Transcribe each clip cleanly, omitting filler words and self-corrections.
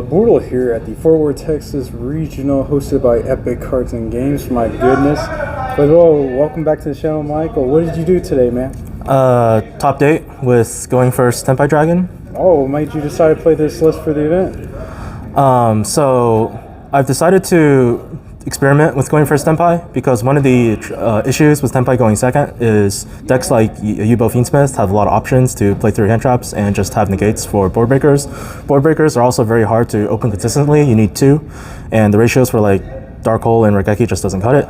Bortle here at the Fort Worth, Texas Regional, hosted by Epic Cards and Games. My goodness. But welcome back to the channel, Michael. What did you do today, man? Top date with Going First Tenpai Dragon. Oh, what made you decide to play this list for the event? So I've decided to experiment with Going First Tenpai because one of the issues with Tenpai going second is decks like Yubo Fiendsmith have a lot of options to play through hand traps and just have negates for board breakers. Board breakers are also very hard to open consistently. You need 2, and the ratios for like Dark Hole and Regeki just doesn't cut it.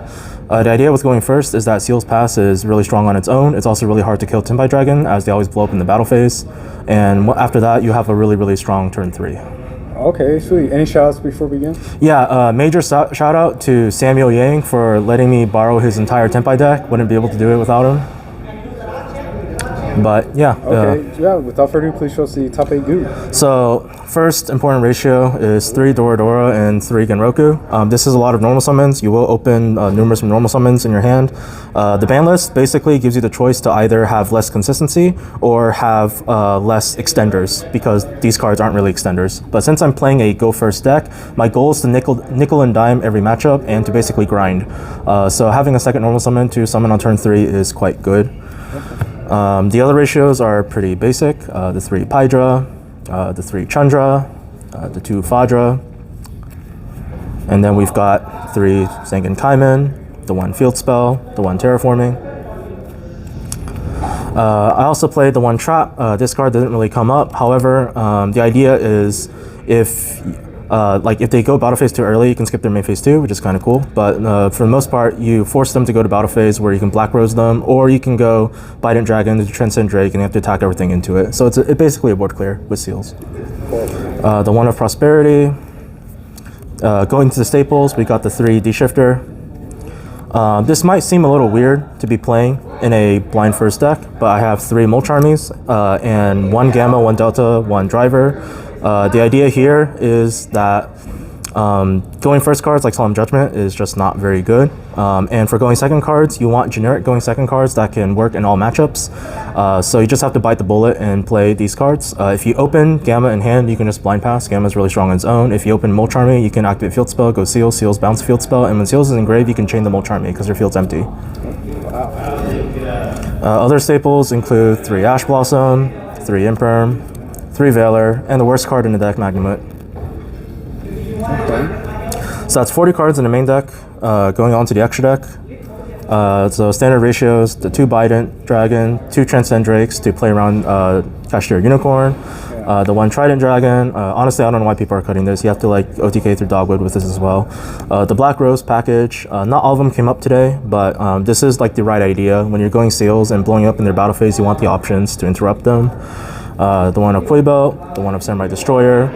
The idea with Going First is that Seal's Pass is really strong on its own. It's also really hard to kill Tenpai Dragon as they always blow up in the battle phase. And after that, you have a really strong turn 3. Okay, sweet. Any shout-outs before we begin? Yeah, major shout-out to Samuel Yang for letting me borrow his entire Tenpai deck. Wouldn't be able to do it without him. But yeah. Okay, without further ado, please show us the top 8 goo. So, first important ratio is 3 Doradora and 3 Genroku. This is a lot of normal summons. You will open numerous normal summons in your hand. The ban list basically gives you the choice to either have less consistency or have less extenders, because these cards aren't really extenders. But since I'm playing a Go First deck, my goal is to nickel and dime every matchup and to basically grind. So having a second normal summon to summon on turn 3 is quite good. The other ratios are pretty basic. The 3 Pydra, the 3 Chandra, the 2 Fadra, and then we've got 3 Zangan Kaiman, the 1 Field Spell, the 1 Terraforming. I also played the 1 Trap. This card didn't really come up. However, the idea is if they go battle phase too early, you can skip their main phase 2, which is kind of cool. But for the most part, you force them to go to battle phase where you can Black Rose them, or you can go Bident Dragon to Transcend Drake, and you have to attack everything into it. So it's basically a board clear with seals. The 1 of Prosperity. Going to the staples, we got the 3 D-Shifter. This might seem a little weird to be playing in a blind first deck, but I have 3 Mulch Armies and 1 Gamma, 1 Delta, 1 Driver. The idea here is that going first cards like Solemn Judgment is just not very good. And for going second cards, you want generic going second cards that can work in all matchups. So you just have to bite the bullet and play these cards. If you open Gamma in hand, you can just blind pass. Gamma is really strong on its own. If you open Mulch Army, you can activate Field Spell, go Seal, Seals, bounce Field Spell, and when Seals is engraved, you can chain the Mulch Army because your field's empty. Other staples include 3 Ash Blossom, 3 Imperm, 3 Valor, and the worst card in the deck, Magnamut. Okay. So that's 40 cards in the main deck. Going on to the extra deck. So standard ratios, the 2 Bident Dragon, 2 Transcend Drakes to play around Cashier Unicorn, the 1 Trident Dragon. Honestly, I don't know why people are cutting this. You have to like OTK through Dogwood with this as well. The Black Rose package. Not all of them came up today, but this is like the right idea. When you're going seals and blowing up in their battle phase, you want the options to interrupt them. The 1 of Quebo, the 1 of Samurai Destroyer.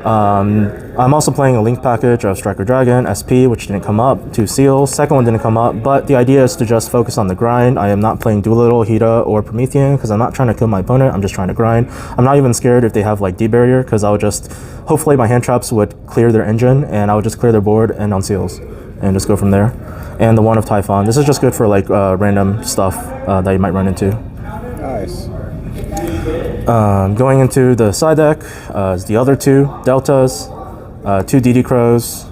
I'm also playing a Link package of Striker Dragon, SP, which didn't come up, 2 Seals. Second one didn't come up, but the idea is to just focus on the grind. I am not playing Doolittle, Hida, or Promethean because I'm not trying to kill my opponent. I'm just trying to grind. I'm not even scared if they have like D-Barrier because I would just, hopefully my hand traps would clear their engine and I would just clear their board and on Seals and just go from there. And the 1 of Typhon. This is just good for like random stuff that you might run into. Nice. Going into the side deck is the other 2 Deltas, 2 DD Crows,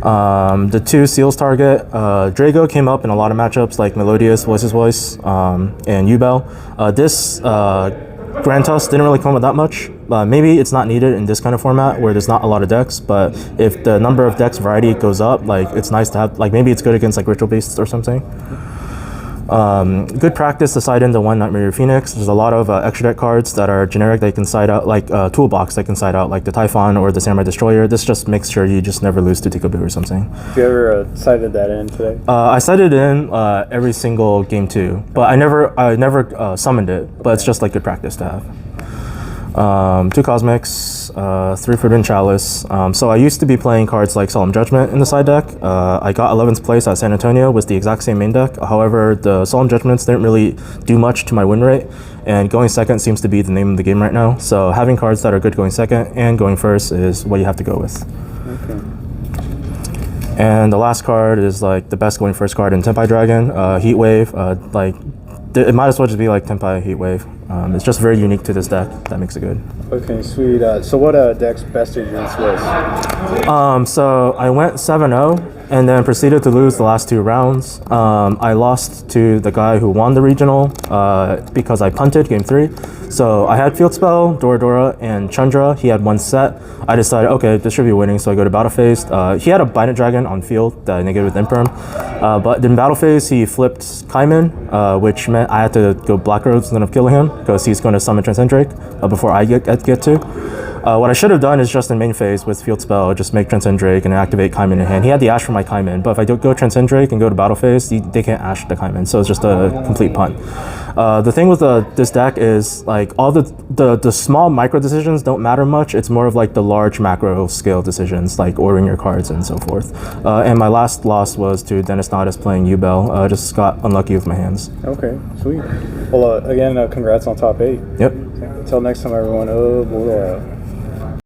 the 2 Seals target. Drago came up in a lot of matchups like Melodious, Voice's Voice, and U-Bell. This Grand Tusk didn't really come up with that much. Maybe it's not needed in this kind of format where there's not a lot of decks, but if the number of decks variety goes up, like it's nice to have, like maybe it's good against like Ritual Beasts or something. Good practice to side into 1 Nightmare Phoenix. There's a lot of extra deck cards that are generic that you can side out, like Toolbox that can side out, like the Typhon or the Samurai Destroyer. This just makes sure you just never lose to Tikaboo or something. Have you ever sided that in today? I sided in every single game 2, but I never summoned it, but it's just like good practice to have. 2 Cosmics, 3 Forbidden Chalice. So I used to be playing cards like Solemn Judgment in the side deck. I got 11th place at San Antonio with the exact same main deck. However, the Solemn Judgments didn't really do much to my win rate, and going second seems to be the name of the game right now. So having cards that are good going second and going first is what you have to go with. Okay. And the last card is like the best going first card in Tenpai Dragon, Heat Wave. Like it might as well just be like Tenpai Heatwave. It's just very unique to this deck. That makes it good. Okay, sweet. So what decks bested you in Swiss? So I went 7-0 and then proceeded to lose the last 2 rounds. I lost to the guy who won the regional because I punted game 3. So I had Field Spell, Dora, and Chandra. He had 1 set. I decided, okay, this should be winning, so I go to Battle Phase. He had a Binded Dragon on field that I negated with Imperm. But in Battle Phase, he flipped Kaimin, which meant I had to go Black Robes instead of killing him because he's going to summon Transcend Drake before I get to. What I should have done is just in main phase with Field Spell, just make Transcend Drake and activate Kaimin in hand. He had the Ash for my Kaimin, but if I go Transcend Drake and go to Battle Phase, they can't Ash the Kaimin, so it's just a complete punt. The thing with this deck is like all the small micro decisions don't matter much. It's more of like the large macro scale decisions, like ordering your cards and so forth. And my last loss was to Dennis Nodis playing Ubel. Just got unlucky with my hands. Okay, sweet. Well, again, congrats on top 8. Yep. Until next time, everyone. Oh, boy.